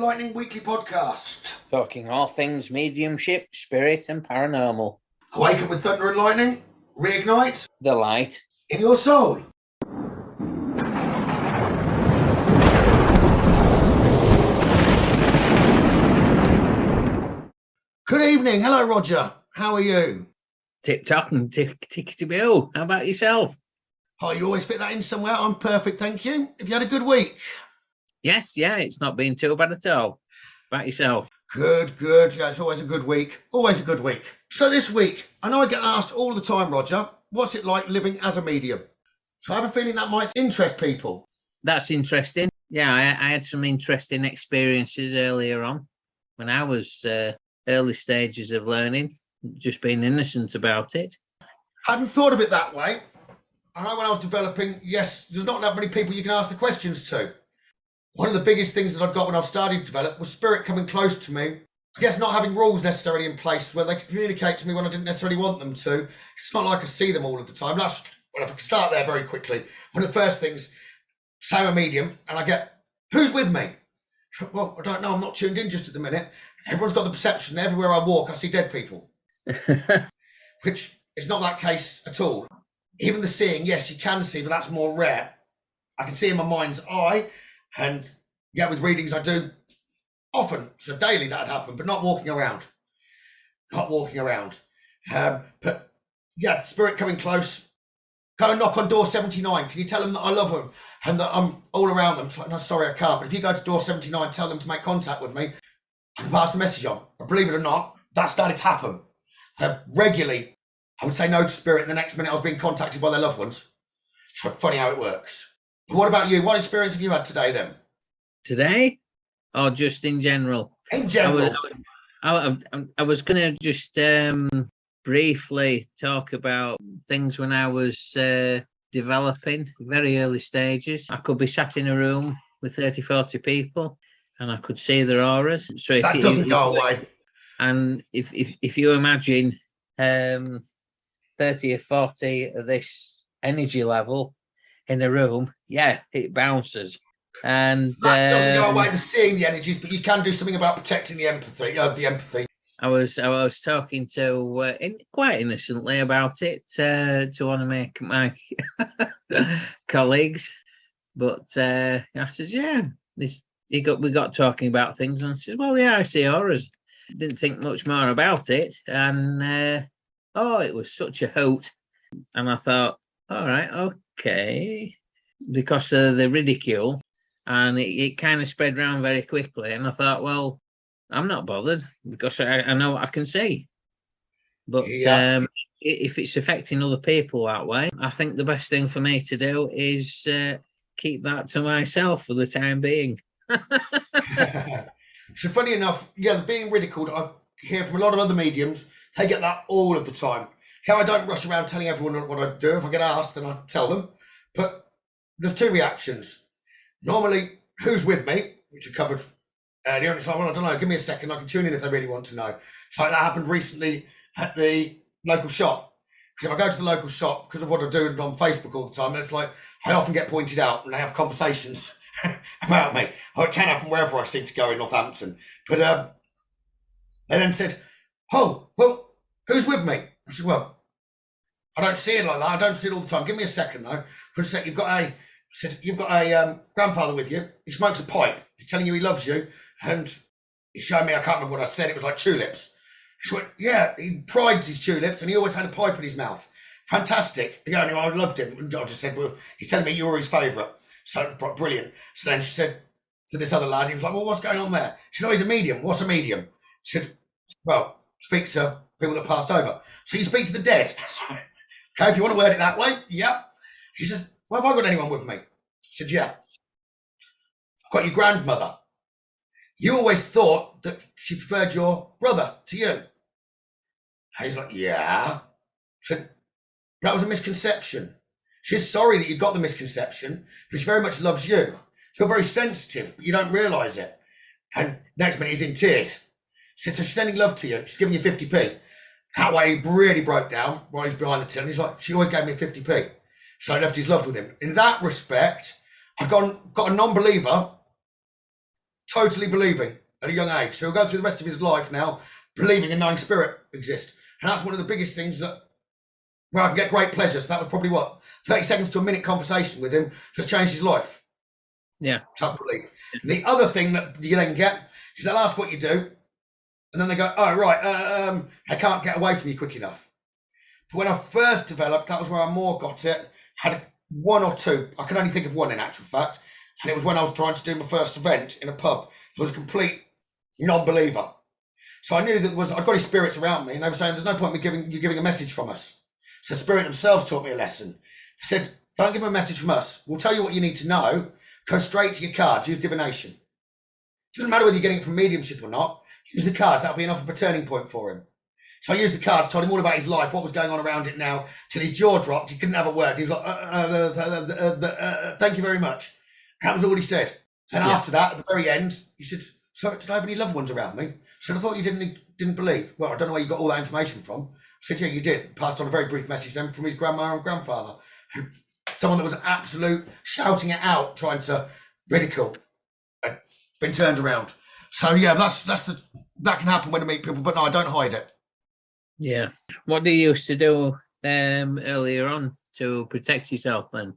Lightening Weekly Podcast. Talking all things mediumship, spirit and paranormal. Awaken with thunder and lightning. Reignite the light in your soul. Good evening. Hello, Roger. How are you? Tip-top and tickety-boo. How about yourself? Oh, you always fit that in somewhere. I'm perfect, thank you. Have you had a good week? Yes, it's not been too bad at all. About yourself? Good. Yeah, it's always a good week. Always a good week. So this week, I know I get asked all the time, Roger, what's it like living as a medium? So I have a feeling that might interest people. That's interesting. Yeah, I had some interesting experiences earlier on when I was early stages of learning, just being innocent about it. Hadn't thought of it that way. I know when I was developing, yes, there's not that many people you can ask the questions to. One of the biggest things that I got when I started to develop was spirit coming close to me. I guess not having rules necessarily in place where they could communicate to me when I didn't necessarily want them to. It's not like I see them all of the time. Well, if I can start there very quickly. One of the first things, say I'm a medium, and I get, who's with me? Well, I don't know. I'm not tuned in just at the minute. Everyone's got the perception that everywhere I walk, I see dead people. Which is not that case at all. Even the seeing, yes, you can see, but that's more rare. I can see in my mind's eye, and yeah, with readings I do often, so daily that'd happen, but not walking around. But yeah, spirit coming close. Go and knock on door 79. Can you tell them that I love them and that I'm all around them? It's like, no, sorry, I can't. But if you go to door 79, tell them to make contact with me, I can pass the message on. But believe it or not, that's started to happen. Regularly, I would say no to spirit, and the next minute I was being contacted by their loved ones. It's funny how it works. But what about you? What experience have you had today then? Today? Or just in general? In general. I was going to just briefly talk about things when I was developing, very early stages. I could be sat in a room with 30, 40 people and I could see their auras. So that doesn't go away. And if you imagine 30 or 40 of this energy level in a room, yeah, it bounces. And that doesn't go away, the seeing the energies, but you can do something about protecting the empathy. I was talking to quite innocently about it to one of my colleagues, but I says, yeah, we got talking about things, and I said, well, yeah, I see auras. Didn't think much more about it, and it was such a hoot, and I thought, all right, okay, because of the ridicule, and it kind of spread around very quickly, and I thought, well, I'm not bothered because I know what I can see. But if it's affecting other people that way, I think the best thing for me to do is keep that to myself for the time being. So funny enough, yeah, being ridiculed, I hear from a lot of other mediums, they get that all of the time. How I don't rush around telling everyone what I do. If I get asked, then I tell them. But there's two reactions. Normally, who's with me, which are covered earlier. It's like, well, I don't know, give me a second, I can tune in if they really want to know. So that happened recently at the local shop. Because if I go to the local shop, because of what I do on Facebook all the time, it's like, I often get pointed out and they have conversations about me. Oh, it can happen wherever I seem to go in Northampton. But they then said, oh, well, who's with me? I said, well, I don't see it like that. I don't see it all the time. Give me a second, though. For a sec, you've got a grandfather with you. He smokes a pipe. He's telling you he loves you. And he showed me, I can't remember what I said. It was like tulips. He went, yeah, he prides his tulips and he always had a pipe in his mouth. Fantastic. Yeah, I loved him. I just said, well, he's telling me you were his favourite. So brilliant. So then she said to this other lad, he was like, well, what's going on there? She said, oh, he's a medium. What's a medium? She said, well, speak to people that passed over. So you speak to the dead. Okay, if you want to word it that way, yeah. He says, well, have I got anyone with me? I said, yeah. I've got your grandmother. You always thought that she preferred your brother to you. And he's like, yeah. I said, that was a misconception. She's sorry that you got the misconception, but she very much loves you. You're very sensitive, but you don't realise it. And next minute, he's in tears. She said, so she's sending love to you. She's giving you 50p. That way, he really broke down while he's behind the till. He's like, she always gave me 50p. So I left his love with him. In that respect, I've got a non-believer totally believing at a young age. So he'll go through the rest of his life now believing and knowing spirit exists. And that's one of the biggest things where I can get great pleasure. So that was probably 30 seconds to a minute conversation with him just changed his life. Yeah. Tough belief. And the other thing that you then get is they'll ask what you do. And then they go, oh, right, I can't get away from you quick enough. But when I first developed, that was where I more got it. Had one or two. I can only think of one in actual fact. And it was when I was trying to do my first event in a pub. I was a complete non-believer. So I knew that I'd got his spirits around me, and they were saying, there's no point in you giving a message from us. So spirit themselves taught me a lesson. They said, don't give him a message from us. We'll tell you what you need to know. Go straight to your cards. Use divination. It doesn't matter whether you're getting it from mediumship or not. Use the cards. That'll be enough of a turning point for him. So I used the cards, told him all about his life, what was going on around it now, till his jaw dropped. He couldn't have a word. He was like, thank you very much. That was all he said. And after that, at the very end, he said, so did I have any loved ones around me? I said, I thought you didn't believe. Well, I don't know where you got all that information from. I said, yeah, you did. Passed on a very brief message then from his grandma and grandfather. Someone that was absolute, shouting it out, trying to ridicule, had been turned around. So yeah, that can happen when I meet people, but no, I don't hide it. Yeah. What did you used to do earlier on to protect yourself then,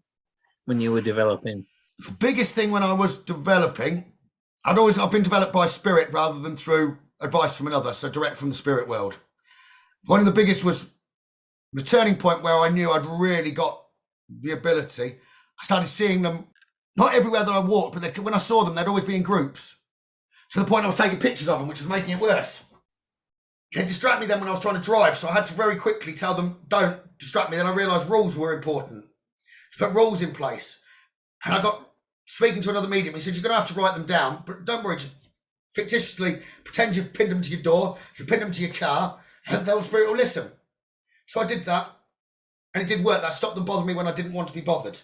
when you were developing? The biggest thing when I was developing, I've been developed by spirit rather than through advice from another, so direct from the spirit world. One of the biggest was the turning point where I knew I'd really got the ability. I started seeing them, not everywhere that I walked, but when I saw them, they'd always be in groups. To the point I was taking pictures of them, which was making it worse. It distracted me then when I was trying to drive, so I had to very quickly tell them, don't distract me. Then I realised rules were important. To put rules in place. And I got speaking to another medium. He said, you're going to have to write them down, but don't worry, just fictitiously pretend you've pinned them to your door, you pinned them to your car, and the spirit will listen. So I did that, and it did work. That stopped them bothering me when I didn't want to be bothered.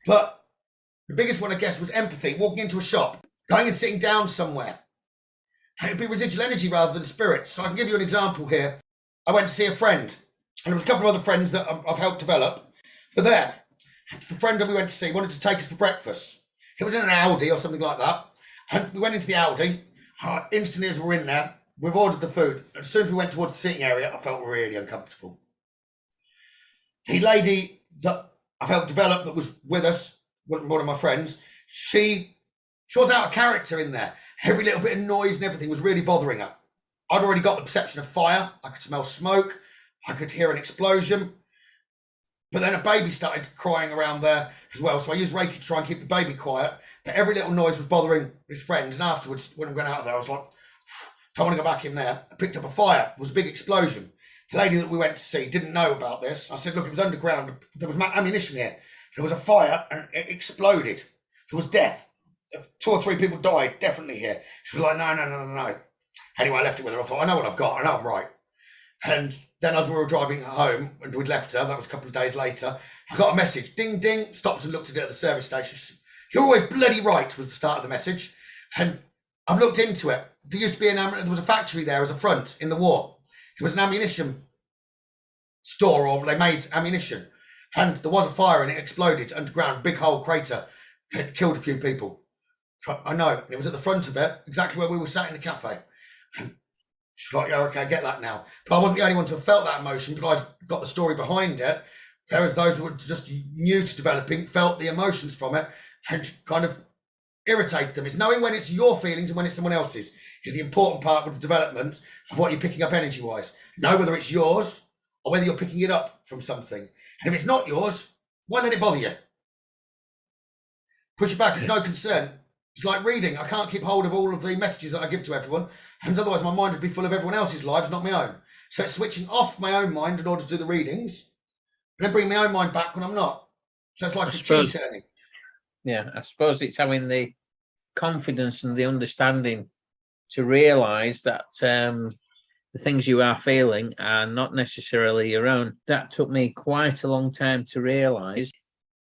But the biggest one, I guess, was empathy. Walking into a shop, going and sitting down somewhere. And it'd be residual energy rather than spirit. So I can give you an example here. I went to see a friend, and there was a couple of other friends that I've helped develop. They're there. The friend that we went to see wanted to take us for breakfast. It was in an Audi or something like that. And we went into the Audi. Instantly as we were in there, we've ordered the food. As soon as we went towards the seating area, I felt really uncomfortable. The lady that I've helped develop that was with us, one of my friends, she was out of character in there. Every little bit of noise and everything was really bothering her. I'd already got the perception of fire. I could smell smoke. I could hear an explosion. But then a baby started crying around there as well. So I used Reiki to try and keep the baby quiet. But every little noise was bothering his friend. And afterwards, when I went out of there, I was like, don't want to go back in there. I picked up a fire. It was a big explosion. The lady that we went to see didn't know about this. I said, look, it was underground. There was ammunition here. There was a fire and it exploded. There was death. 2 or 3 people died, definitely here. She was like, no. Anyway, I left it with her. I thought, I know what I've got. I know I'm right. And then as we were driving home and we'd left her, that was a couple of days later, I got a message. Ding, ding. Stopped and looked at it at the service station. She said, you're always bloody right, was the start of the message. And I've looked into it. There used to be there was a factory there as a front in the war. It was an ammunition store, or they made ammunition. And there was a fire and it exploded underground, big hole crater. It killed a few people. I know, it was at the front of it, exactly where we were sat in the cafe. And she's like, yeah, okay, I get that now. But I wasn't the only one to have felt that emotion, but I got the story behind it. Whereas those who were just new to developing felt the emotions from it and kind of irritated them. It's knowing when it's your feelings and when it's someone else's is the important part with the development of what you're picking up energy-wise. Know whether it's yours or whether you're picking it up from something. And if it's not yours, why let it bother you? Push it back, it's no concern. It's like reading. I can't keep hold of all of the messages that I give to everyone, and otherwise my mind would be full of everyone else's lives, not my own. So it's switching off my own mind in order to do the readings, and then bring my own mind back when I'm not. So it's like a key turning. Yeah, I suppose it's having the confidence and the understanding to realise that the things you are feeling are not necessarily your own. That took me quite a long time to realise.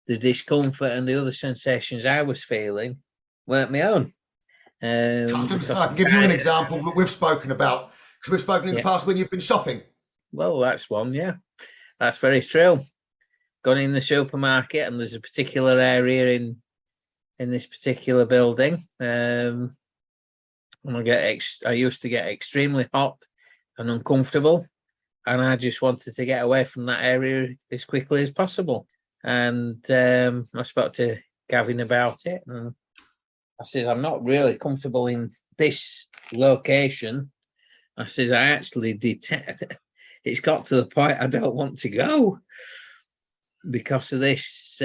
The discomfort and the other sensations I was feeling weren't my own. I can give you an example that we've spoken about, because we've spoken in the past when you've been shopping. Well, that's one, yeah. That's very true. Gone in the supermarket and there's a particular area in in this particular building. And I used to get extremely hot and uncomfortable, and I just wanted to get away from that area as quickly as possible. And I spoke to Gavin about it, and I says, I'm not really comfortable in this location. I says, I actually detect it. It's got to the point I don't want to go because of this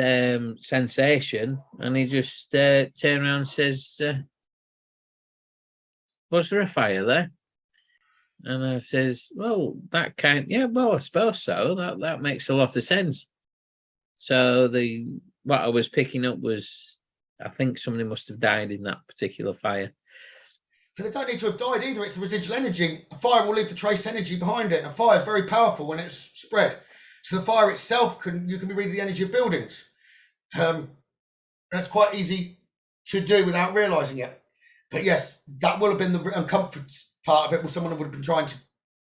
sensation. And he just turned around and says, was there a fire there? And I says, well, I suppose so. That makes a lot of sense. So what I was picking up was, I think somebody must have died in that particular fire. But they don't need to have died either. It's the residual energy. A fire will leave the trace energy behind it. And a fire is very powerful when it's spread. So the fire itself you can be reading the energy of buildings. That's quite easy to do without realising it. But yes, that will have been the uncomfort part of it, where someone would have been trying to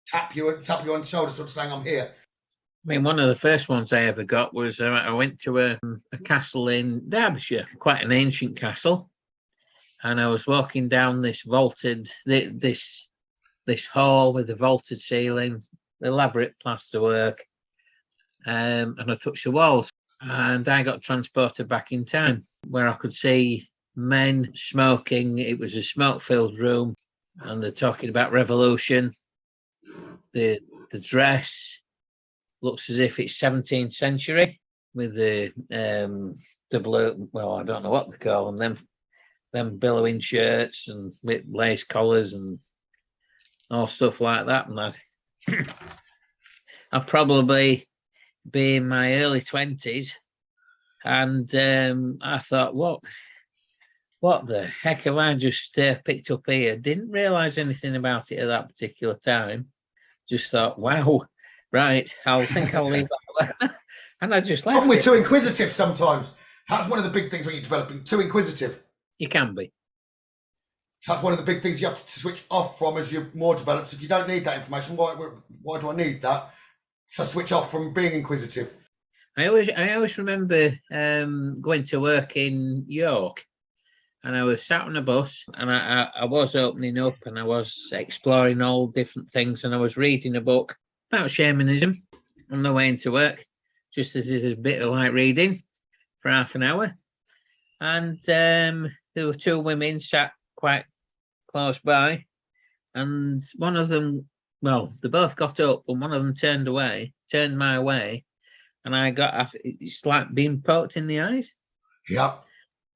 tap you on the shoulder, sort of saying, I'm here. I mean, one of the first ones I ever got was I went to a castle in Derbyshire, quite an ancient castle. And I was walking down this vaulted, this hall with a vaulted ceiling, elaborate plasterwork, and I touched the walls, and I got transported back in time, where I could see men smoking. It was a smoke-filled room, and they're talking about revolution. The dress looks as if it's 17th century, with the blue. Well, I don't know what they call them. Them billowing shirts and with lace collars and all stuff like that. And I'd probably be in my early 20s, and I thought, what the heck have I just picked up here? Didn't realise anything about it at that particular time. Just thought, wow, right, I'll leave that. And I just left. We're too inquisitive sometimes. That's one of the big things when you're developing, too inquisitive. You can be. That's one of the big things you have to switch off from as you're more developed. If you don't need that information, why do I need that? So switch off from being inquisitive. I always remember going to work in York, and I was sat on a bus, and I was opening up, and I was exploring all different things, and I was reading a book about shamanism on the way into work, just as is a bit of light reading for half an hour. And there were two women sat quite close by, and one of them, they both got up, and one of them turned my way, and it's like being poked in the eyes. Yeah.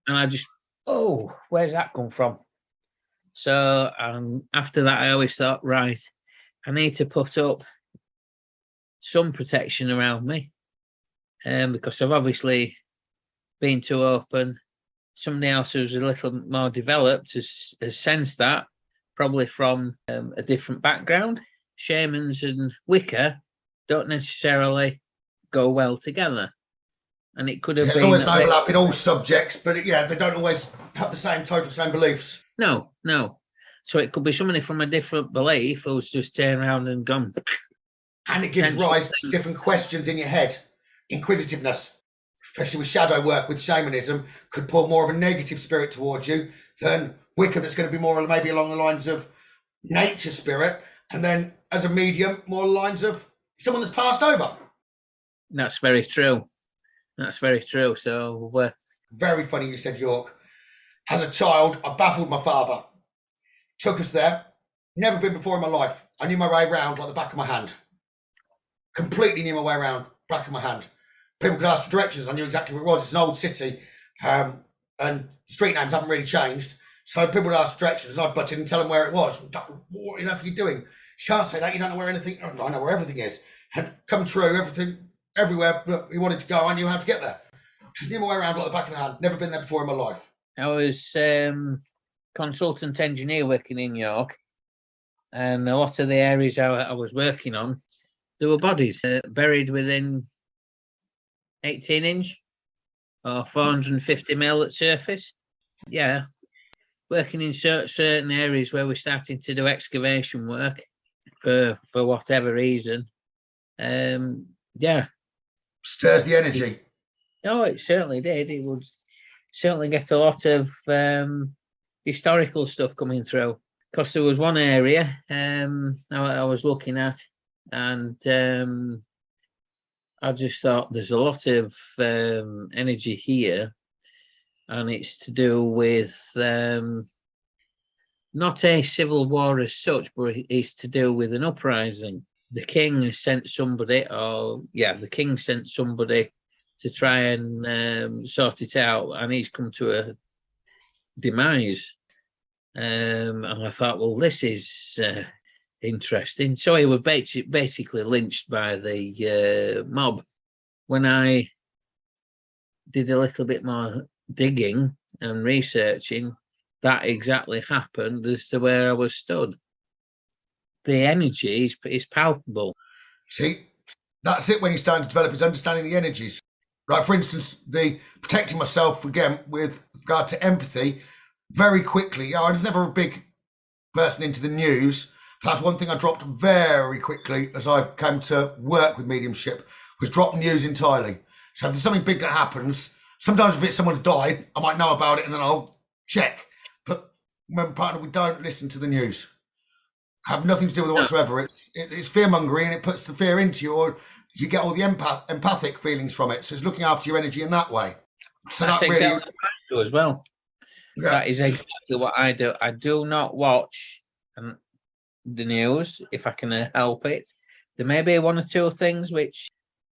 And I just, where's that come from? So after that, I always thought, right, I need to put up some protection around me, because I've obviously been too open. Somebody else who's a little more developed has sensed that, probably from a different background. Shamans and Wicca don't necessarily go well together. And it could have been... There's always an overlap in all subjects, but they don't always have the same beliefs. No. So it could be somebody from a different belief who's just turned around and gone... And it gives rise to different questions in your head. Inquisitiveness, especially with shadow work, with shamanism, could pull more of a negative spirit towards you than Wicca, that's going to be more maybe along the lines of nature spirit, and then as a medium, more lines of someone that's passed over. That's very true. So very funny you said York. As a child, I baffled my father. Took us there. Never been before in my life. I knew my way around like the back of my hand. Completely knew my way around, back of my hand. People could ask for directions. I knew exactly where it was. It's an old city, and street names haven't really changed. So people would ask for directions, and I'd butt in and tell them where it was. What on earth are you doing? You can't say that. You don't know where anything. I know where everything is. And come true, everything, everywhere we wanted to go, I knew how to get there. Just knew my way around like the back of the hand. Never been there before in my life. I was consultant engineer working in York, and a lot of the areas I was working on, there were bodies buried within 18-inch or 450 mil at surface. Yeah, working in certain areas where we're starting to do excavation work for whatever reason. Yeah. Stirs the energy. Oh, it certainly did. It would certainly get a lot of historical stuff coming through. Because there was one area I was looking at, and I just thought there's a lot of energy here, and it's to do with not a civil war as such, but it's to do with an uprising. The king has sent somebody, the king sent somebody to try and sort it out, and he's come to a demise. And I thought, well, this is interesting. So he was basically lynched by the mob. When I did a little bit more digging and researching, that exactly happened as to where I was stood. The energy is palpable. See, that's it when you're starting to develop, is understanding the energies. Like, for instance, the protecting myself, again, with regard to empathy, very quickly. I was never a big person into the news. That's one thing I dropped very quickly as I came to work with mediumship, was drop news entirely. So if there's something big that happens, sometimes if it's someone's died, I might know about it and then I'll check. But when partner, we don't listen to the news. Have nothing to do with it whatsoever. It's fear-mongering, and it puts the fear into you, or you get all the empathic feelings from it. So it's looking after your energy in that way. So that's that exactly really, what I do as well. Yeah. That is exactly what I do. I do not watch the news if I can help it. There may be one or two things which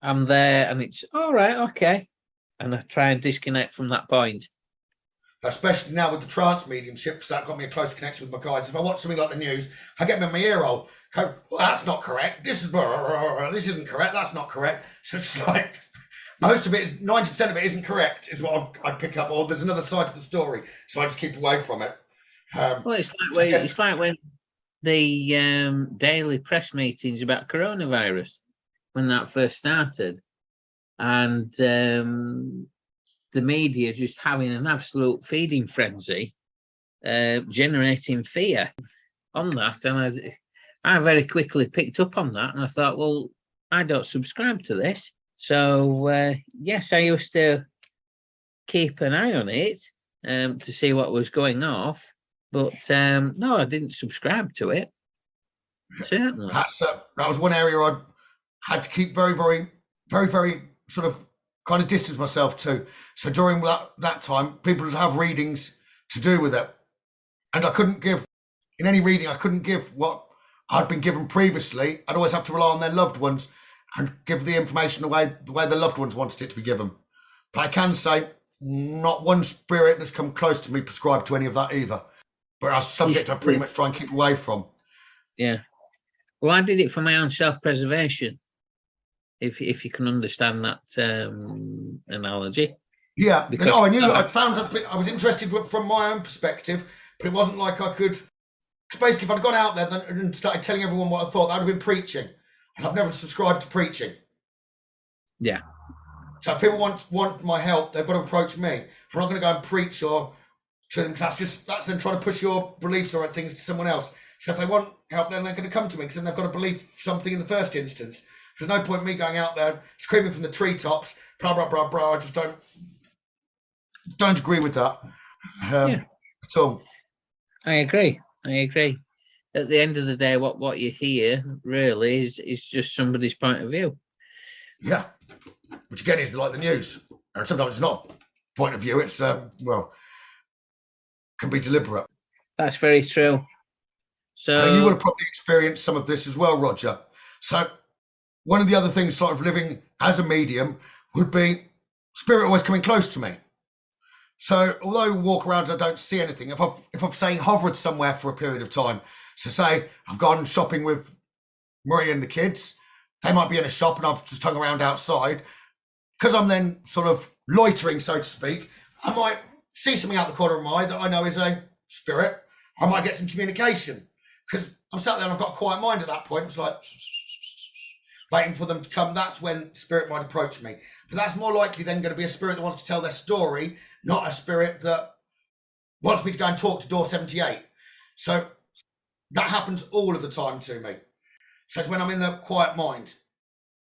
I'm there and it's all right, okay, and I try and disconnect from that point. Especially now with the trance mediumship, because that got me a close connection with my guides. If I watch something like the news, I get them in my ear hole. Go, well, that's not correct. This isn't correct. That's not correct. So it's like most of it, 90% of it isn't correct, is what I pick up. Or there's another side to the story, so I just keep away from it. Well, it's like when the daily press meetings about coronavirus, when that first started, and the media just having an absolute feeding frenzy, generating fear on that. And I very quickly picked up on that, and I thought, well, I don't subscribe to this. So, yes, I used to keep an eye on it to see what was going off. But no, I didn't subscribe to it. Certainly. That was one area I had to keep very, very, very, very sort of kind of distance myself to. So during that time, people would have readings to do with it. And I couldn't give, in any reading, I couldn't give what I'd been given previously. I'd always have to rely on their loved ones and give the information the way the loved ones wanted it to be given. But I can say not one spirit that's come close to me prescribed to any of that either. But a subject I pretty much try and keep away from. Yeah. Well, I did it for my own self-preservation, if you can understand that analogy. Yeah. Because I knew I was interested from my own perspective, but it wasn't like I could. Basically, if I'd gone out there and started telling everyone what I thought, that would have been preaching. And I've never subscribed to preaching. Yeah. So if people want my help, they've got to approach me. I'm not going to go and preach or to them, because that's then trying to push your beliefs or things to someone else. So if they want help, then they're going to come to me, because then they've got to believe something in the first instance. There's no point in me going out there screaming from the treetops, blah blah blah blah. I just don't agree with that at all. I agree. At the end of the day, what you hear really is just somebody's point of view. Yeah, which again is like the news, and sometimes it's not point of view. It's can be deliberate. That's very true. So you will have probably experienced some of this as well, Roger. So one of the other things, sort of living as a medium, would be spirit always coming close to me. So although I walk around and I don't see anything, if I've say hovered somewhere for a period of time, so say I've gone shopping with Marie and the kids, they might be in a shop and I've just hung around outside, because I'm then sort of loitering, so to speak, I might see something out the corner of my eye that I know is a spirit. I might get some communication, because I'm sat there and I've got a quiet mind at that point. It's like waiting for them to come. That's when spirit might approach me. But that's more likely then going to be a spirit that wants to tell their story, not a spirit that wants me to go and talk to door 78. So that happens all of the time to me. So it's when I'm in the quiet mind.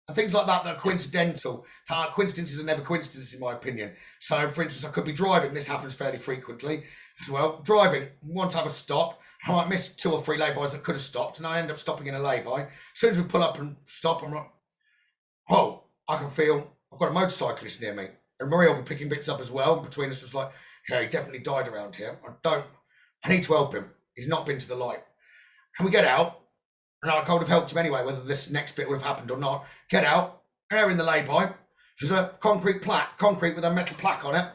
and things like that are coincidental. Coincidences are never coincidences, in my opinion. So, for instance, I could be driving. This happens fairly frequently as well. Driving, once I have a stop, I might miss 2 or 3 lay-bys that could have stopped, and I end up stopping in a lay-by. As soon as we pull up and stop, I'm like, oh, I can feel I've got a motorcyclist near me. And Maria will be picking bits up as well. And between us, it's like, yeah, he definitely died around here. I need to help him. He's not been to the light. And we get out, and I could have helped him anyway, whether this next bit would have happened or not. Get out, and they're in the lay-by. There's a concrete with a metal plaque on it.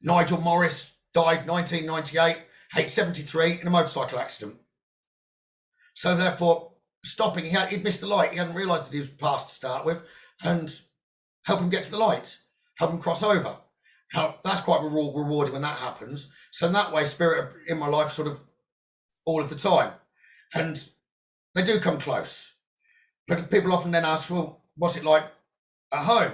Nigel Morris died 1998, age 73, in a motorcycle accident. So therefore, stopping, he'd missed the light. He hadn't realised that he was past to start with, and help him get to the light, help him cross over. Now, that's quite rewarding when that happens. So in that way, spirit are in my life sort of all of the time. And they do come close. But people often then ask, well, what's it like at home?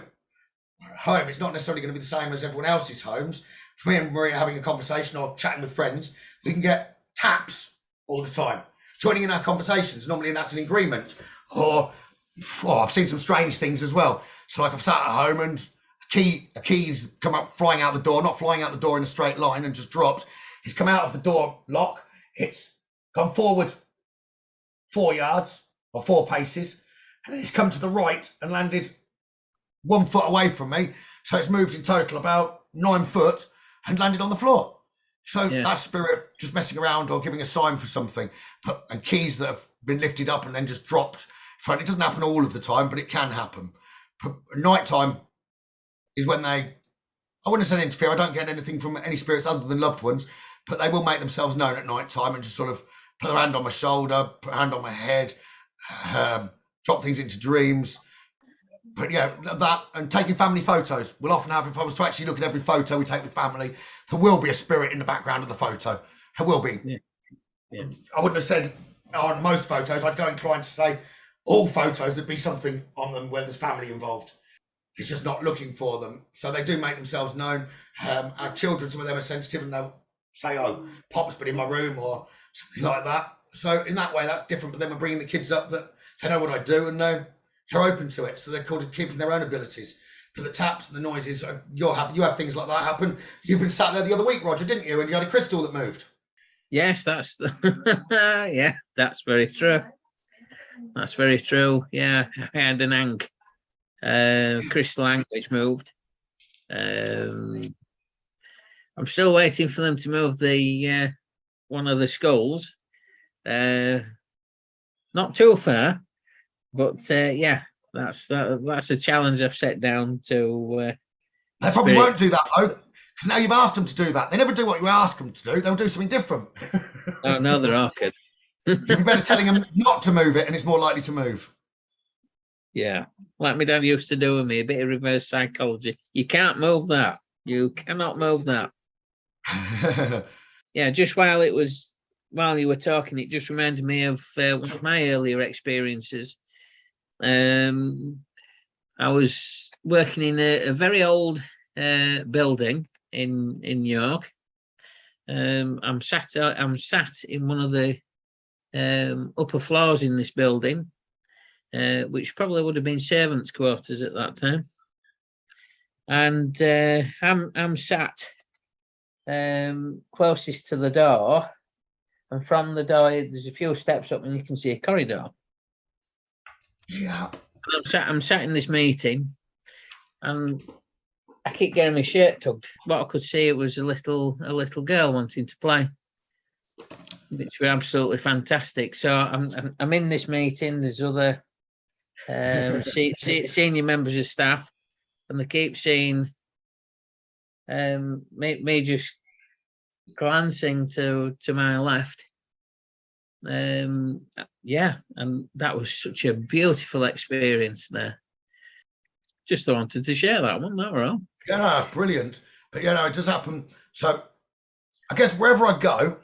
At home, it's not necessarily going to be the same as everyone else's homes. For me and Maria having a conversation or chatting with friends, we can get taps all the time, joining in our conversations. Normally that's an agreement. Or I've seen some strange things as well. So like I've sat at home and a key's come up flying out the door, not flying out the door in a straight line and just dropped. It's come out of the door lock. It's gone forward 4 yards or 4 paces, and then it's come to the right and landed 1 foot away from me. So it's moved in total about 9 foot and landed on the floor. So that's spirit just messing around or giving a sign for something. And keys that have been lifted up and then just dropped. So it doesn't happen all of the time, but it can happen. Night time is when I wouldn't say interfere. I don't get anything from any spirits other than loved ones, but they will make themselves known at night time and just sort of put their hand on my shoulder, put a hand on my head, drop things into dreams. But yeah, that and taking family photos. We'll often have, if I was to actually look at every photo we take with family, there will be a spirit in the background of the photo. There will be. Yeah. I wouldn't have said on most photos. I'd go inclined to say all photos, there'd be something on them where there's family involved. It's just not looking for them. So they do make themselves known. Our children, some of them are sensitive and they'll say, oh, Pop's been in my room or something like that. So in that way, that's different. But then we're bringing the kids up that they know what I do and they're open to it. So they're called keeping their own abilities. But the taps and the noises, you have things like that happen. You've been sat there the other week, Roger, didn't you? And you had a crystal that moved. Yes, that's yeah, that's very true. That's very true. Yeah, I had an ankh. Crystal ankh which moved. I'm still waiting for them to move the one of the skulls. Not too far, but yeah, that's a challenge I've set down to. They probably won't do that though, because now you've asked them to do that. They never do what you ask them to do. They'll do something different. Oh no, they're awkward. You'd be better telling them not to move it, and it's more likely to move. Yeah, like my dad used to do with me, a bit of reverse psychology. You can't move that. You cannot move that. Yeah, just while you were talking, it just reminded me of one of my earlier experiences. I was working in a very old building in York. I'm sat in one of the upper floors in this building. Which probably would have been servants' quarters at that time, and I'm sat closest to the door, and from the door there's a few steps up, and you can see a corridor. Yeah. And I'm sat in this meeting, and I keep getting my shirt tugged. What I could see, it was a little girl wanting to play, which were absolutely fantastic. So I'm in this meeting. There's other senior members of staff, and they keep seeing me just glancing to my left. Yeah, and that was such a beautiful experience there. Just wanted to share that one. That were all. Yeah, no, that's brilliant. But yeah, no, it does happen. So I guess wherever I go,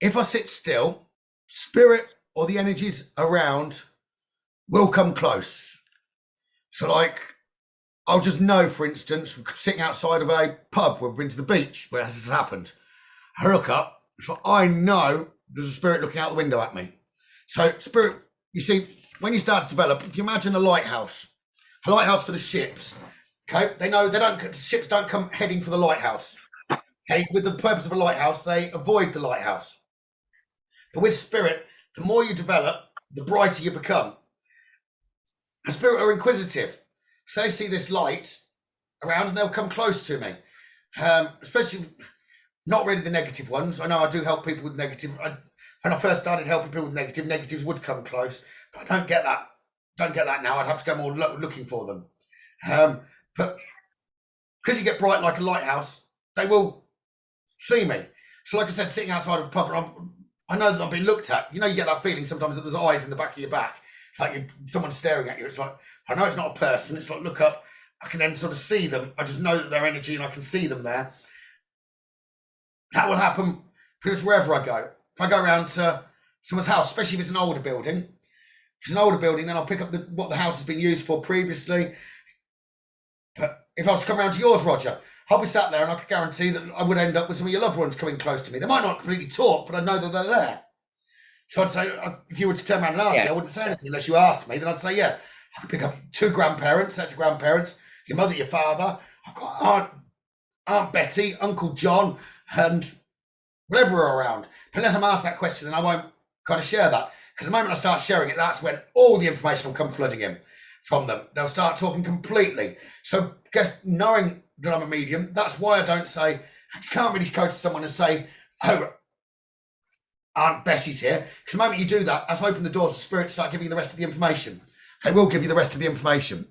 if I sit still, spirit or the energies around will come close. So like, I'll just know, for instance, sitting outside of a pub where we've been to the beach where this has happened. I look up, so I know there's a spirit looking out the window at me. So spirit, you see, when you start to develop, if you imagine a lighthouse for the ships, okay, they know ships don't come heading for the lighthouse. Okay, with the purpose of a lighthouse, they avoid the lighthouse. But with spirit, the more you develop, the brighter you become. And spirit are inquisitive. So they see this light around and they'll come close to me. Especially not really the negative ones. I know I do help people with negative. When I first started helping people with negatives would come close, but I don't get that. Don't get that now. I'd have to go more looking for them. But because you get bright like a lighthouse, they will see me. So like I said, sitting outside of a pub, I know that I'm being looked at. You know, you get that feeling sometimes that there's eyes in the back of your back, like someone's staring at you. It's like, I know it's not a person. It's like, look up. I can then sort of see them. I just know that their energy and I can see them there. That will happen pretty much wherever I go. If I go around to someone's house, especially if it's an older building, if it's an older building, then I'll pick up what the house has been used for previously. But if I was to come around to yours, Roger, I'll be sat there and I could guarantee that I would end up with some of your loved ones coming close to me. They might not completely talk, but I know that they're there. So I'd say, if you were to turn around and ask me, I wouldn't say anything unless you asked me. Then I'd say, yeah, I could pick up 2 grandparents, sets of grandparents, your mother, your father. I've got Aunt Betty, Uncle John, and whatever are around. But unless I'm asked that question, then I won't kind of share that. Because the moment I start sharing it, that's when all the information will come flooding in from them. They'll start talking completely. So I guess knowing that I'm a medium, that's why I don't say, you can't really go to someone and say, oh, Aunt Bessie's here. Because the moment you do that, that's open the doors for spirit to start giving you the rest of the information. They will give you the rest of the information.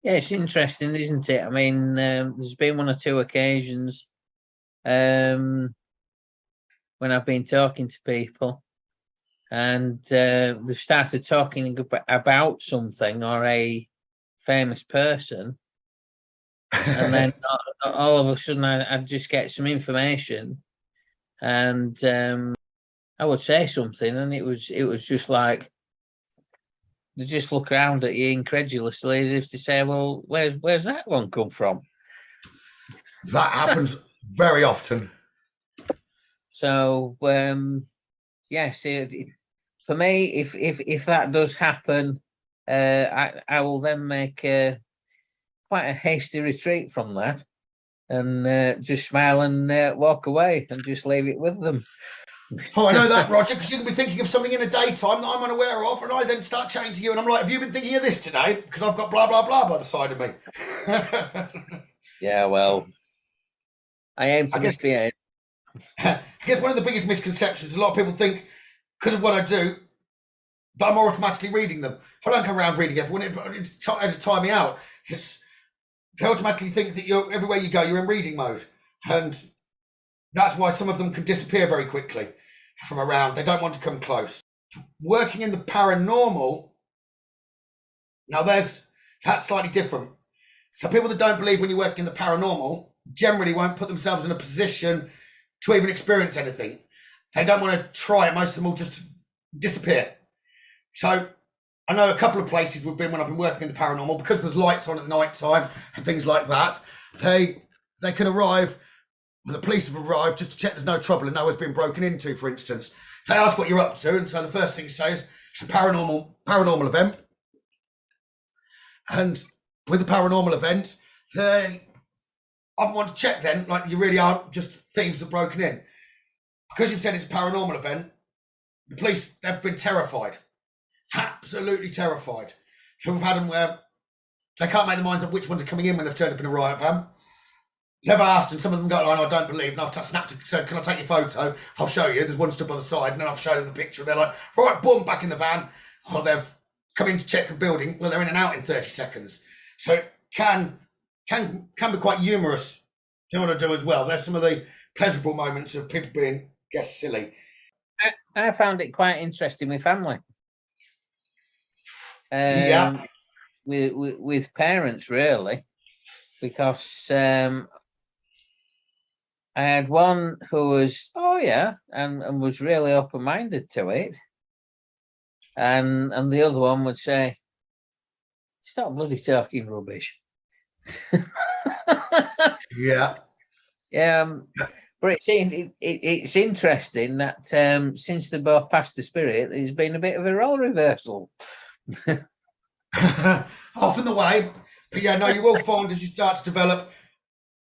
Yeah, it's interesting, isn't it? I mean, there's been 1 or 2 occasions when I've been talking to people and they've started talking about something or a famous person, and then all of a sudden I'd just get some information and I would say something and it was just like they just look around at you incredulously as if to say, well, where's that one come from? That happens very often. So yes, for me, if that does happen, I will then make quite a hasty retreat from that and just smile and walk away and just leave it with them. Oh, I know that, Roger, because you can be thinking of something in the daytime that I'm unaware of, and I then start chatting to you, and I'm like, have you been thinking of this today? Because I've got blah, blah, blah by the side of me. Yeah, well, I aim to misbehave. I guess one of the biggest misconceptions is a lot of people think, because of what I do, that I'm automatically reading them. I don't come around reading everyone. It'd tire me out. They automatically think that everywhere you go, you're in reading mode. And that's why some of them can disappear very quickly from around. They don't want to come close. Working in the paranormal, now that's slightly different. So people that don't believe when you're working in the paranormal generally won't put themselves in a position to even experience anything. They don't want to try it. Most of them will just disappear. So I know a couple of places we've been when I've been working in the paranormal, because there's lights on at night time and things like that. They can arrive, the police have arrived just to check there's no trouble and no one's been broken into, for instance. They ask what you're up to, and so the first thing you say is it's a paranormal event. And with the paranormal event, they often want to check then, like you really aren't just thieves that broken in. Because you've said it's a paranormal event, the police, they've been terrified. Absolutely terrified. So we've had them where they can't make their minds up which ones are coming in when they've turned up in a riot van. Never asked, and some of them go, oh, I don't believe. And I've snapped it, said, can I take your photo? I'll show you. There's one stood by the side, and then I've shown them the picture. And they're like, right, boom, back in the van. Or they've come in to check a building. Well, they're in and out in 30 seconds. So it can be quite humorous to want to do as well. There's some of the pleasurable moments of people being, silly. I found it quite interesting with family. With parents, really, because I had one who was and was really open-minded to it, and the other one would say, stop bloody talking rubbish. Yeah. But But it's interesting that since they both passed the spirit, there's been a bit of a role reversal. Often the way. But yeah, no, you will find as you start to develop,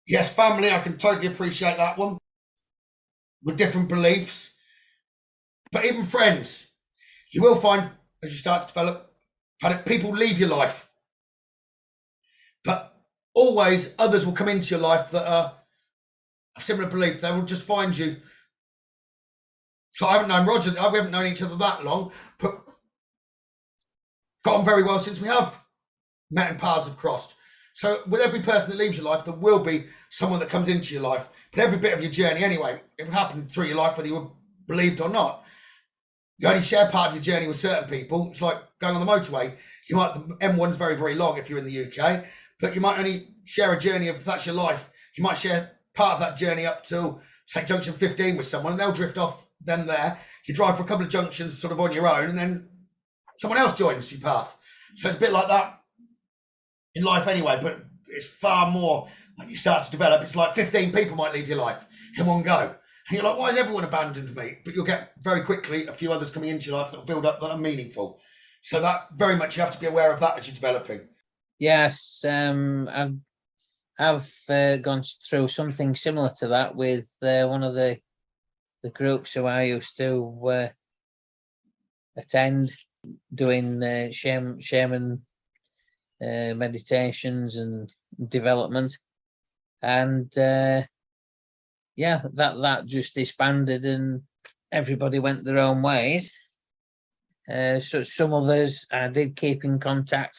yes, family, I can totally appreciate that one, with different beliefs. But even friends, you will find as you start to develop, people leave your life. But always others will come into your life that are of similar belief. They will just find you. So I haven't known Roger, we haven't known each other that long, but got on very well since we have met and paths have crossed. So with every person that leaves your life, there will be someone that comes into your life. But every bit of your journey anyway, it will happen through your life whether you were believed or not. You only share part of your journey with certain people. It's like going on the motorway. The M1's very, very long if you're in the UK, but you might only share a journey if that's your life. You might share part of that journey up till, say, junction 15 with someone, and they'll drift off then there. You drive for a couple of junctions sort of on your own, and then someone else joins your path. So it's a bit like that in life anyway, but it's far more when you start to develop. It's like 15 people might leave your life in one go. And you're like, why has everyone abandoned me? But you'll get very quickly a few others coming into your life that will build up that are meaningful. So that very much you have to be aware of that as you're developing. Yes, I've gone through something similar to that with one of the groups who I used to attend, doing shaman meditations and development, and that just disbanded and everybody went their own ways. So some others I did keep in contact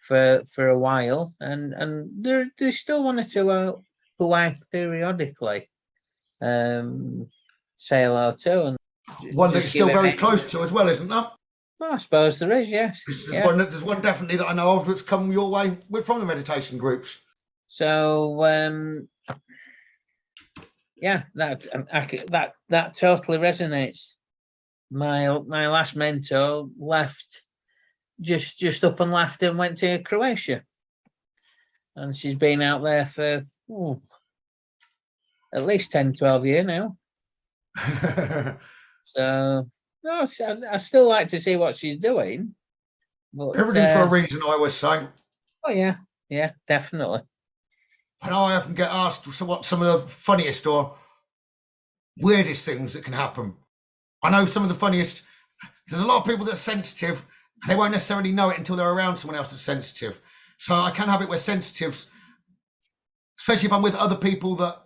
for a while, and there's still one or two who I periodically say hello to, and one that you're still very close to as well, isn't there? Well, I suppose there is, yes. There's one definitely that I know of that's come your way from the meditation groups. So that totally resonates. My last mentor left, just up and left and went to Croatia, and she's been out there for at least 10-12 years now. So no, I still like to see what she's doing. But everything for a reason, I always say. Oh yeah, definitely. And I often get asked, so what's some of the funniest or weirdest things that can happen? I know some of the funniest. There's a lot of people that are sensitive, and they won't necessarily know it until they're around someone else that's sensitive. So I can have it where sensitives, especially if I'm with other people that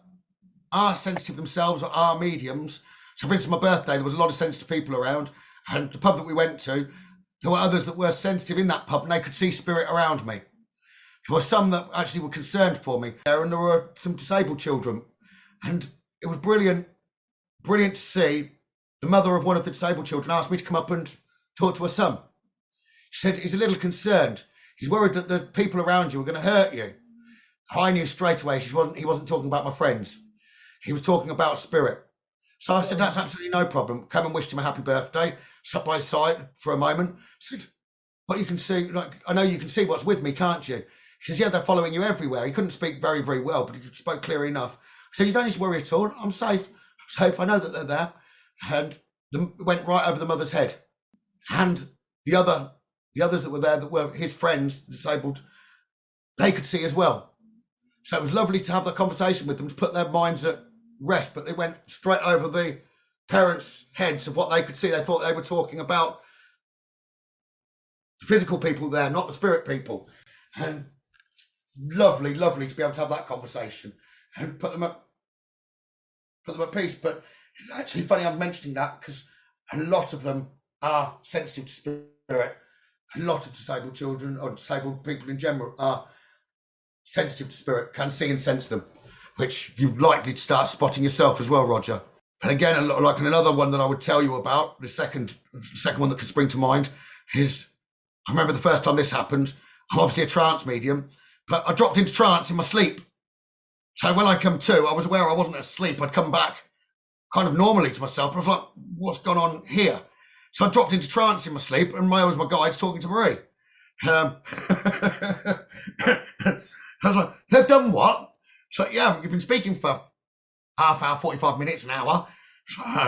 are sensitive themselves or are mediums. So for instance, my birthday, there was a lot of sensitive people around, and the pub that we went to, there were others that were sensitive in that pub, and they could see spirit around me. There were some that actually were concerned for me there, and there were some disabled children, and it was brilliant to see the mother of one of the disabled children asked me to come up and talk to her son. She said he's a little concerned. He's worried that the people around you are going to hurt you. I knew straight away he wasn't talking about my friends. He was talking about spirit. So I said, that's absolutely no problem. Come and wished him a happy birthday. Sat by his side for a moment. Said, but you can see, I know you can see what's with me, can't you? He says, yeah, they're following you everywhere. He couldn't speak very, very well, but he spoke clearly enough. I said, you don't need to worry at all. I'm safe. I know that they're there. And went right over the mother's head. And the others that were there, that were his friends, the disabled, they could see as well. So it was lovely to have that conversation with them, to put their minds at rest, but they went straight over the parents' heads of what they could see. They thought they were talking about the physical people there, not the spirit people. And lovely to be able to have that conversation and put them at peace. But it's actually funny I'm mentioning that, because a lot of them are sensitive to spirit. A lot of disabled children or disabled people in general are sensitive to spirit, can see and sense them, which you're likely to start spotting yourself as well, Roger. And again, like another one that I would tell you about, the second one that could spring to mind is, I remember the first time this happened. I'm obviously a trance medium, but I dropped into trance in my sleep. So when I come to, I was aware I wasn't asleep. I'd come back kind of normally to myself. I was like, what's gone on here? So I dropped into trance in my sleep, and my guide's talking to Marie. I was like, they've done what? So yeah, you've been speaking for half hour, 45 minutes, an hour.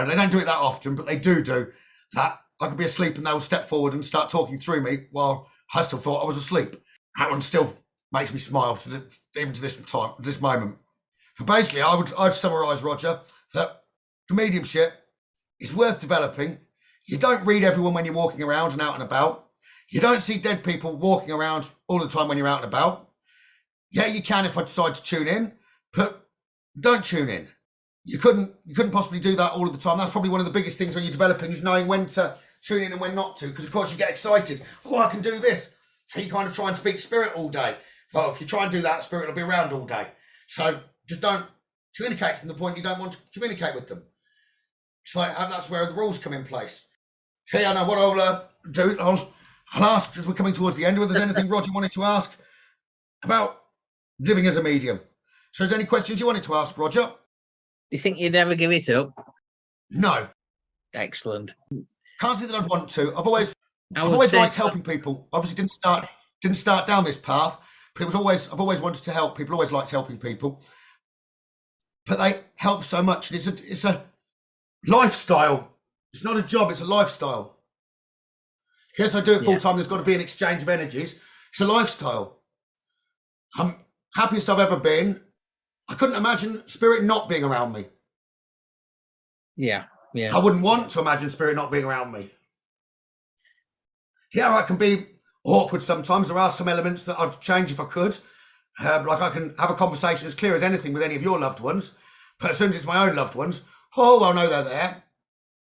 They don't do it that often, but they do that. I could be asleep and they'll step forward and start talking through me while I still thought I was asleep. That one still makes me smile even to this moment. But basically, I'd summarise, Roger, that the mediumship is worth developing. You don't read everyone when you're walking around and out and about. You don't see dead people walking around all the time when you're out and about. Yeah, you can if I decide to tune in, but don't tune in. You couldn't possibly do that all of the time. That's probably one of the biggest things when you're developing, is knowing when to tune in and when not to, because of course you get excited. Oh, I can do this. So you kind of try and speak spirit all day. Well, if you try and do that, spirit will be around all day. So just don't communicate to them the point you don't want to communicate with them. So that's where the rules come in place. So yeah, I know what I'll do. I'll ask, as we're coming towards the end, whether there's anything Roger wanted to ask about living as a medium. So is there any questions you wanted to ask, Roger? Do you think you'd ever give it up? No. Excellent. Can't say that I'd want to. I've always liked helping people. Obviously didn't start down this path, but I've always wanted to help people. Always liked helping people. But they help so much. It's a lifestyle. It's not a job. It's a lifestyle. Yes, I do it full time. There's got to be an exchange of energies. It's a lifestyle. I'm happiest I've ever been. I couldn't imagine spirit not being around me. Yeah. I wouldn't want to imagine spirit not being around me. Yeah, I can be awkward sometimes. There are some elements that I'd change if I could. Like I can have a conversation as clear as anything with any of your loved ones. But as soon as it's my own loved ones, I know they're there.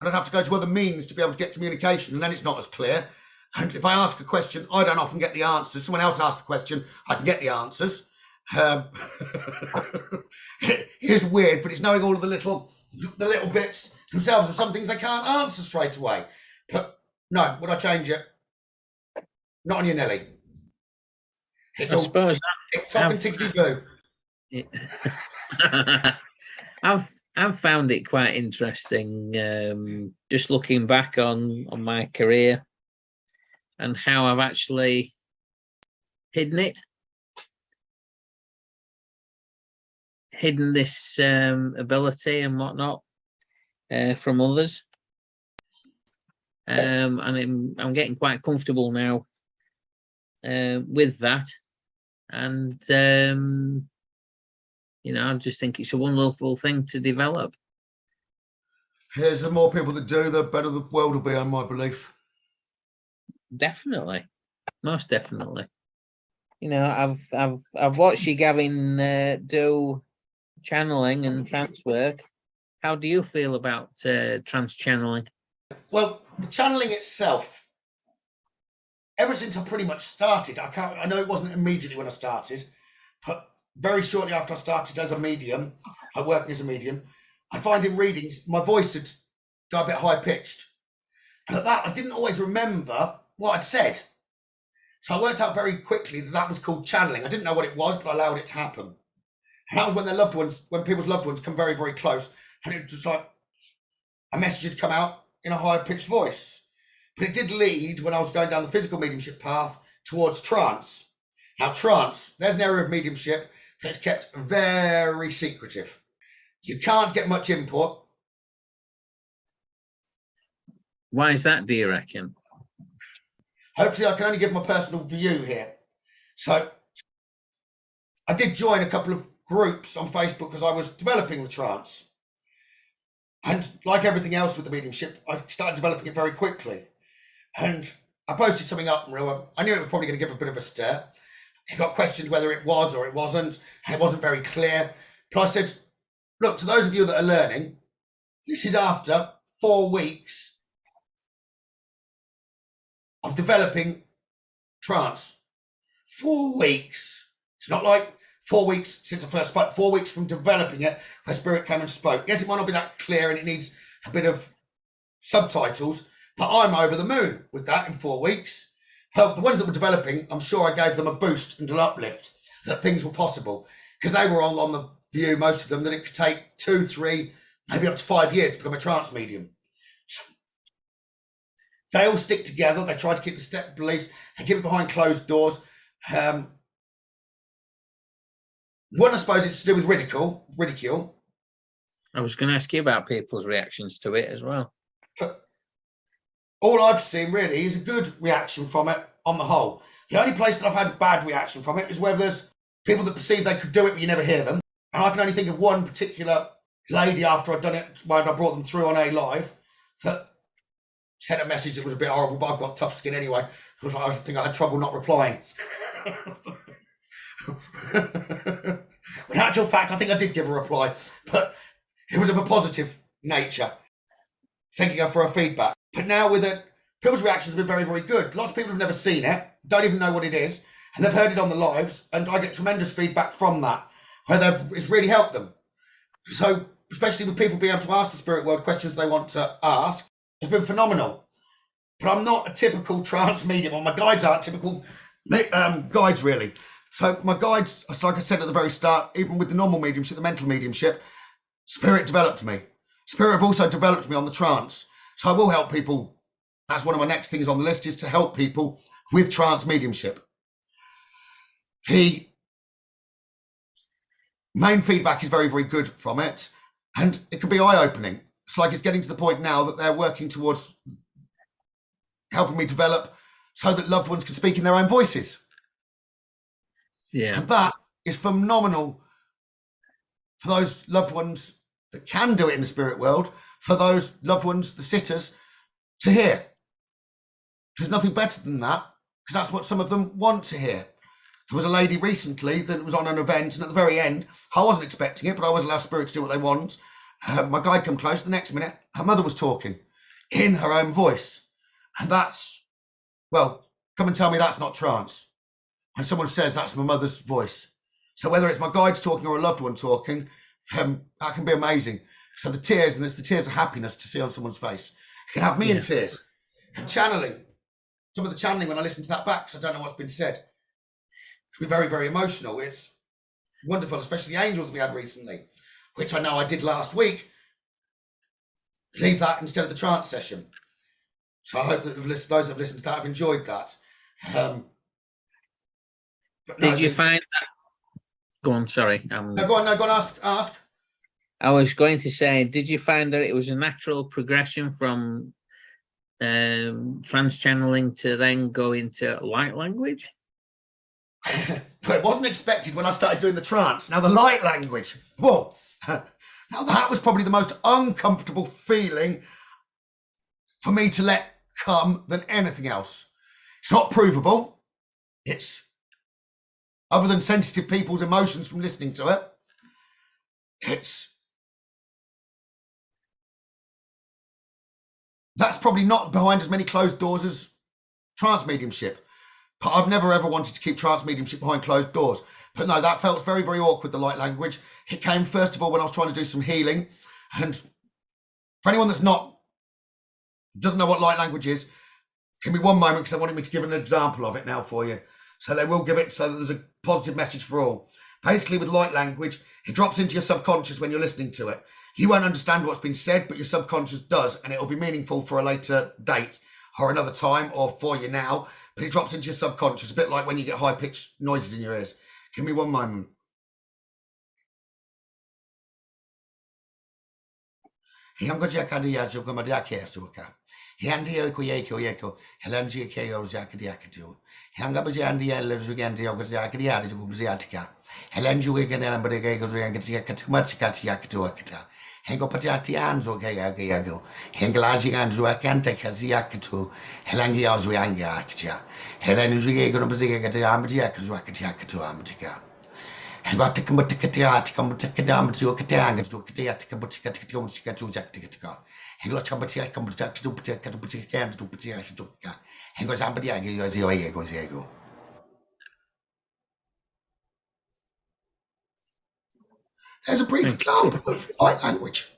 And I'd have to go to other means to be able to get communication, and then it's not as clear. And if I ask a question, I don't often get the answers. Someone else asks the question, I can get the answers. It's weird, but it's knowing all of the little bits themselves, and some things they can't answer straight away. But no, would I change it? Not on your Nelly. It's all TikTok and tickety-boo. I've found it quite interesting, just looking back on my career and how I've actually hidden this ability and whatnot from others, and I'm getting quite comfortable now with that, and I just think it's a wonderful thing to develop. Here's the more people that do, the better the world will be, on my belief. Definitely, most definitely. I've watched you, Gavin, do channeling and trance work. How do you feel about trance channeling? Well, the channeling itself, ever since I pretty much started, I know it wasn't immediately when I started, but very shortly after I started as a medium, working as a medium, I find in readings my voice had got a bit high pitched, and at that I didn't always remember what I'd said. So I worked out very quickly that was called channeling. I didn't know what it was, but I allowed it to happen. And that was when people's loved ones come very, very close, and it was just like a message had come out in a higher pitched voice. But it did lead, when I was going down the physical mediumship path, towards trance. Now, trance, there's an area of mediumship that's kept very secretive. You can't get much input. Why is that, do you reckon? Hopefully I can only give my personal view here. So I did join a couple of groups on Facebook because I was developing the trance. And like everything else with the mediumship, I started developing it very quickly. And I posted something up, and I knew it was probably going to give a bit of a stir. It got questioned whether it was or it wasn't, and it wasn't very clear. But I said, look, to those of you that are learning, this is after 4 weeks of developing trance. 4 weeks. It's not like 4 weeks since I first spoke, 4 weeks from developing it, where spirit came and spoke. Yes, it might not be that clear and it needs a bit of subtitles, but I'm over the moon with that in 4 weeks. Well, the ones that were developing, I'm sure I gave them a boost and an uplift, that things were possible, because they were on the view, most of them, that it could take 2, 3, maybe up to 5 years to become a trance medium. They all stick together. They try to keep the step beliefs. They keep it behind closed doors. One, I suppose, it's to do with ridicule. I was going to ask you about people's reactions to it as well. But all I've seen really is a good reaction from it on the whole. The only place that I've had a bad reaction from it is where there's people that perceive they could do it, but you never hear them. And I can only think of one particular lady after I'd done it, when I brought them through on A Live, that sent a message that was a bit horrible, but I've got tough skin anyway. I think I had trouble not replying. In actual fact, I think I did give a reply, but it was of a positive nature, thanking her for her feedback. But now with it, people's reactions have been very, very good. Lots of people have never seen it, don't even know what it is, and they've heard it on the lives, and I get tremendous feedback from that, where it's really helped them. So, especially with people being able to ask the spirit world questions they want to ask, it's been phenomenal. But I'm not a typical trance medium, or my guides aren't typical guides, really. So my guides, like I said at the very start, even with the normal mediumship, the mental mediumship, spirit developed me. Spirit have also developed me on the trance. So I will help people. That's one of my next things on the list, is to help people with trance mediumship. The main feedback is very, very good from it, and it can be eye-opening. It's like it's getting to the point now that they're working towards helping me develop so that loved ones can speak in their own voices. Yeah. And that is phenomenal for those loved ones that can do it in the spirit world, for those loved ones, the sitters, to hear. There's nothing better than that, because that's what some of them want to hear. There was a lady recently that was on an event, and at the very end, I wasn't expecting it, but I always allow spirit to do what they want. My guide come close. The next minute, her mother was talking in her own voice. And that's, well, come and tell me that's not trance. When someone says that's my mother's voice. So whether it's my guides talking or a loved one talking, that can be amazing. So the tears, and it's the tears of happiness to see on someone's face. It can have me in tears. And channeling, some of the channeling when I listen to that back, because I don't know what's been said, it can be very, very emotional. It's wonderful, especially the angels that we had recently, which I know I did last week. Leave that instead of the trance session. So I hope that those that have listened to that have enjoyed that. Did you find that? Go on, sorry. No, go on, ask. I was going to say, did you find that it was a natural progression from trance channeling to then go into light language? But it wasn't expected when I started doing the trance. Now the light language, whoa. Now that was probably the most uncomfortable feeling for me to let come than anything else. It's not provable. It's, other than sensitive people's emotions from listening to it, that's probably not behind as many closed doors as trance mediumship. But I've never ever wanted to keep trance mediumship behind closed doors. But no, that felt very, very awkward, the light language. It came, first of all, when I was trying to do some healing. And for anyone doesn't know what light language is, give me one moment, because they wanted me to give an example of it now for you. So they will give it so that there's a positive message for all. Basically, with light language, it drops into your subconscious when you're listening to it. You won't understand what's been said, but your subconscious does, and it will be meaningful for a later date or another time or for you now. But it drops into your subconscious, a bit like when you get high-pitched noises in your ears. Give me one moment. Hengo patiati anzo gago. Henglazi anzo akanta kaziakatu. Helangi azwianga akja. Helen Zuga Bazika Amadia Kazuakatiakatu Amatica. And got to come to Katiat, come to Kadam to Katanga to Katiatica, but Katika to Jactica. And got Kambatia come to Katika to Patia. And goes Ambadia goes Ego. There's a brief example of light language.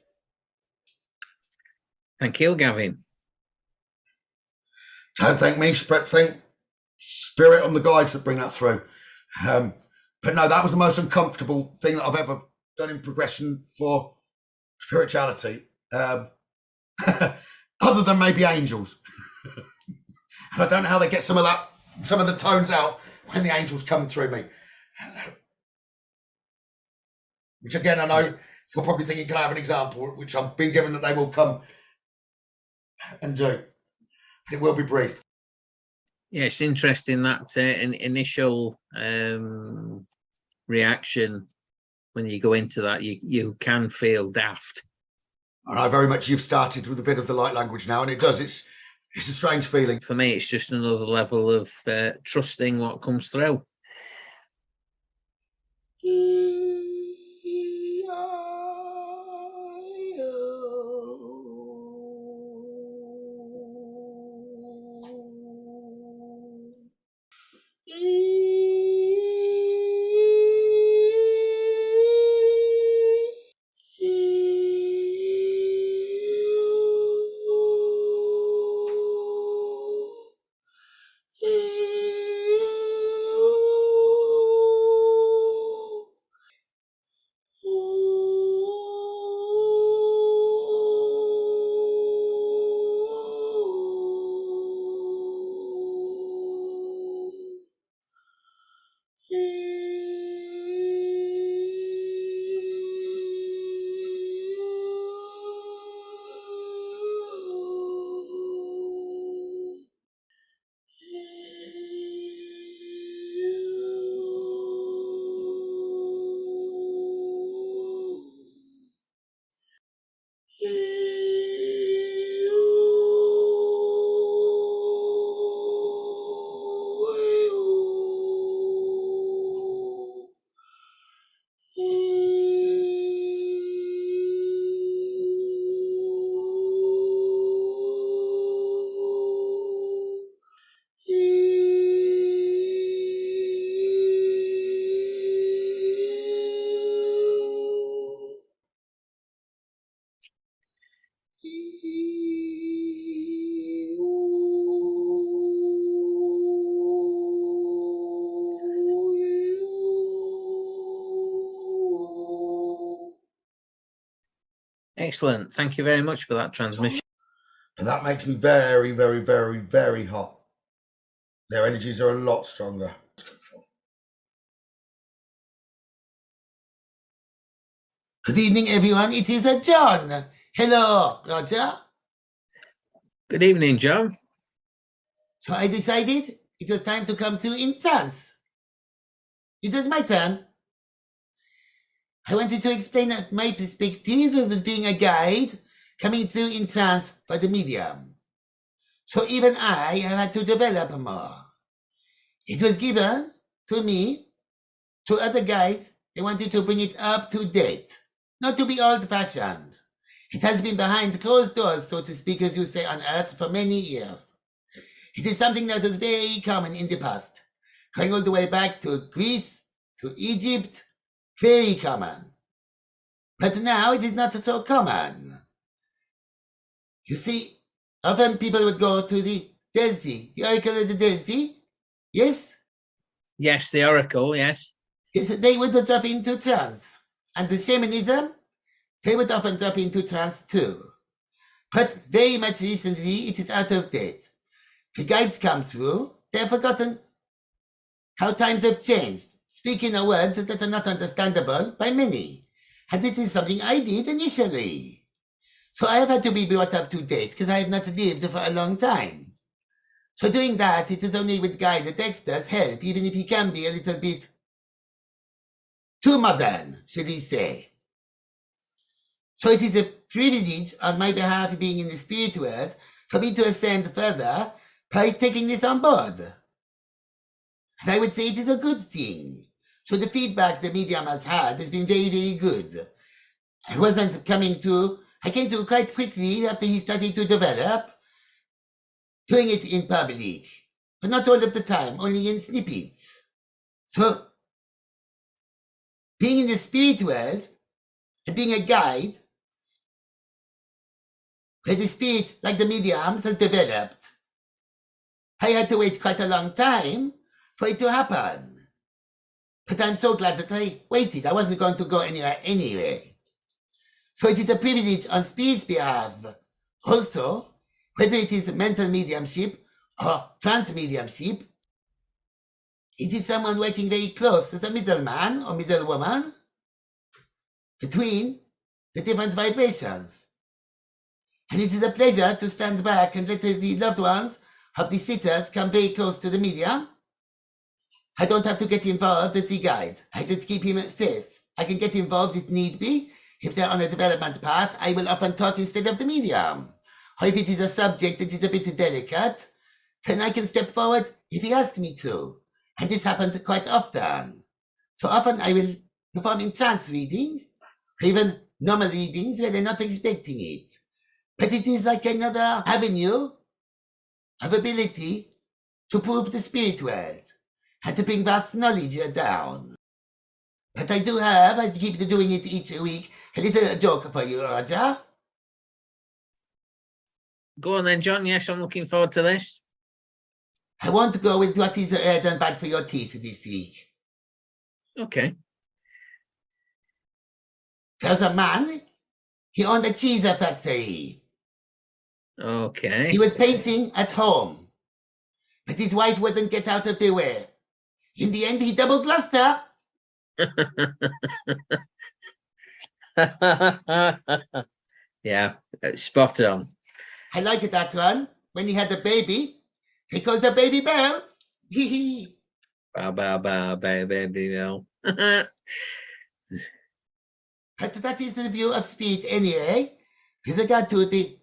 Thank you, Gavin. Don't thank me, spirit on the guides that bring that through. But no, that was the most uncomfortable thing that I've ever done in progression for spirituality. Other than maybe angels. I don't know how they get some of the tones out when the angels come through me. Which again, I know You're probably thinking, can I have an example? Which I've been given that they will come and do. But it will be brief. Yeah, it's interesting that initial reaction when you go into that. You can feel daft. And I very much, you've started with a bit of the light language now, and it does. It's a strange feeling. For me, it's just another level of trusting what comes through. Excellent. Thank you very much for that transmission. And that makes me very, very, very, very hot. Their energies are a lot stronger. Good evening, everyone. It is John. Hello, Roger. Good evening, John. So I decided it was time to come through in trance. It is my turn. I wanted to explain my perspective of being a guide coming through in trance for the medium. So even I have had to develop more. It was given to me, to other guides. They wanted to bring it up to date, not to be old-fashioned. It has been behind closed doors, so to speak, as you say, on Earth for many years. It is something that was very common in the past, going all the way back to Greece, to Egypt, very common. But now it is not so common. You see, often people would go to the Delphi, the Oracle of the Delphi. Yes? Yes, the Oracle, yes. Yes, they would drop into trance. And the shamanism, they would often drop into trance too. But very much recently, it is out of date. The guides come through, they have forgotten how times have changed, speaking of words that are not understandable by many. And it is something I did initially. So I have had to be brought up to date because I have not lived for a long time. So doing that, it is only with guide that text does help, even if he can be a little bit too modern, should we say. So it is a privilege on my behalf, being in the spirit world, for me to ascend further by taking this on board. And I would say it is a good thing. So the feedback the medium has had has been very, very good. I came to quite quickly after he started to develop, doing it in public, but not all of the time, only in snippets. So being in the spirit world and being a guide, where the spirit, like the mediums, has developed, I had to wait quite a long time for it to happen. But I'm so glad that I waited. I wasn't going to go anywhere anyway. So it is a privilege on spirit's behalf. Also, whether it is mental mediumship or trance mediumship, it is someone working very close as a middleman or middlewoman between the different vibrations. And it is a pleasure to stand back and let the loved ones of the sitters come very close to the medium. I don't have to get involved as the guide. I just keep him safe. I can get involved if need be. If they're on a development path, I will often talk instead of the medium. Or if it is a subject that is a bit delicate, then I can step forward if he asks me to. And this happens quite often. So often I will perform in trance readings, or even normal readings where they're not expecting it. But it is like another avenue of ability to prove the spirit world and to bring vast knowledge down. But I do have, I keep doing it each week, a little joke for you, Roger. Go on then, John. Yes, I'm looking forward to this. I want to go with what is done bad for your teeth this week. Okay. There's a man, he owned a cheese factory. Okay. He was painting at home, but his wife wouldn't get out of the way. In the end, he double-glassed her. Yeah, spot on. I like that one. When he had a baby, he called the baby Belle. Hee hee. Bow, bow, bow, baby, no. But that is the view of spirit anyway. With regard to the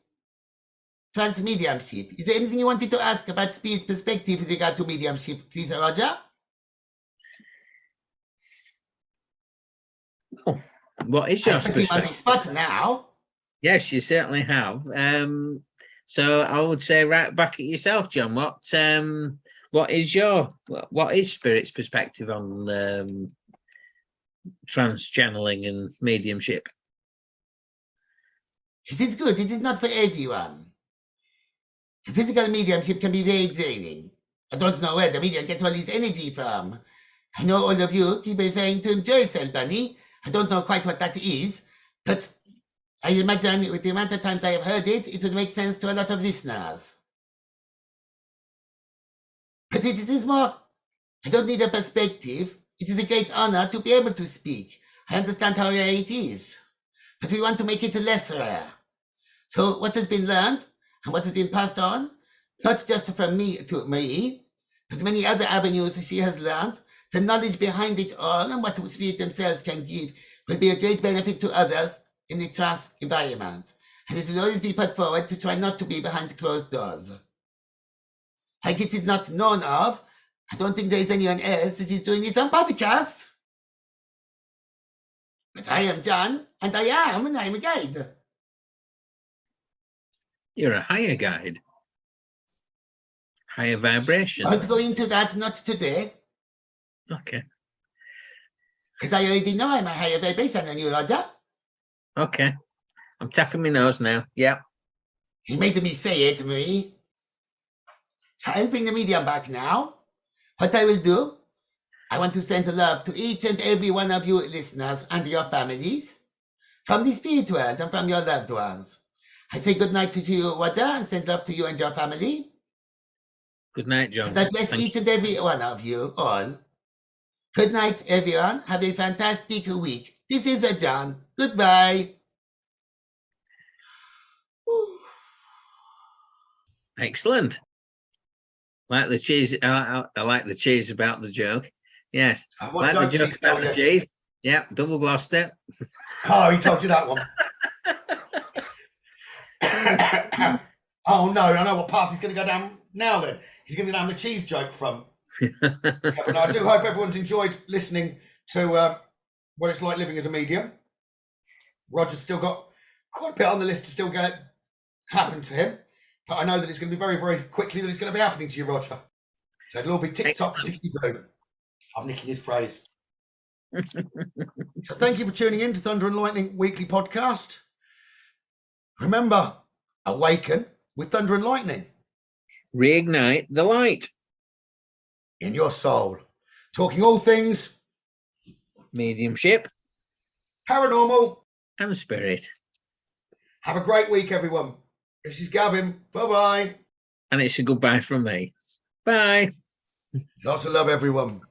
trance mediumship, is there anything you wanted to ask about spirit's perspective with regard to mediumship, please, Roger? Oh, what is your I put him on the perspective? spot now. Yes, you certainly have. So I would say right back at yourself, John. What is Spirit's perspective on trance channeling and mediumship? It is good. It is not for everyone. The physical mediumship can be very draining. I don't know where the medium gets all his energy from. I know all of you keep referring to Joy Cell Bunny. I don't know quite what that is, but I imagine with the amount of times I have heard it, it would make sense to a lot of listeners. But it is more, I don't need a perspective. It is a great honor to be able to speak. I understand how rare it is, but we want to make it less rare. So what has been learned and what has been passed on, not just from me to Marie, but many other avenues she has learned, the knowledge behind it all and what the spirit themselves can give will be a great benefit to others in the trance environment. And it will always be put forward to try not to be behind closed doors. Like it is not known of, I don't think there is anyone else that is doing this on podcasts. But I am John, and I'm a guide. You're a higher guide. Higher vibration. I'll go into that not today, Okay. because I already know I'm a higher vibration than you, Roger. Okay. I'm tapping my nose now. Yeah. He made me say it, Marie. So I'll bring the medium back now. What I will do, I want to send love to each and every one of you listeners and your families, from the spirit world and from your loved ones. I say good night to you, Roger, and send love to you and your family. Good night, John. And I bless Thank each and every one of you all. Good night, everyone. Have a fantastic week. This is John. Goodbye. Excellent. Like the cheese. I like the cheese about the joke. Yes. What Like the joke joke about the cheese. Yeah. Double glossed it. Oh, he told you that one. Oh no, I know what path he's going to go down now then. He's going to go down the cheese joke from. But I do hope everyone's enjoyed listening to what it's like living as a medium. Roger's still got quite a bit on the list to still happen to him. But I know that it's going to be very, very quickly that it's going to be happening to you, Roger. So it'll all be tick-tock, ticky-boo. I'm nicking his phrase. So thank you for tuning in to Thunder and Lightning Weekly Podcast. Remember, awaken with Thunder and Lightning Reignite the light. in your soul. Talking all things Mediumship paranormal. and spirit. Have a great week, everyone. This is Gavin. Bye-bye. And it's a goodbye from me. Bye. Lots of love, everyone.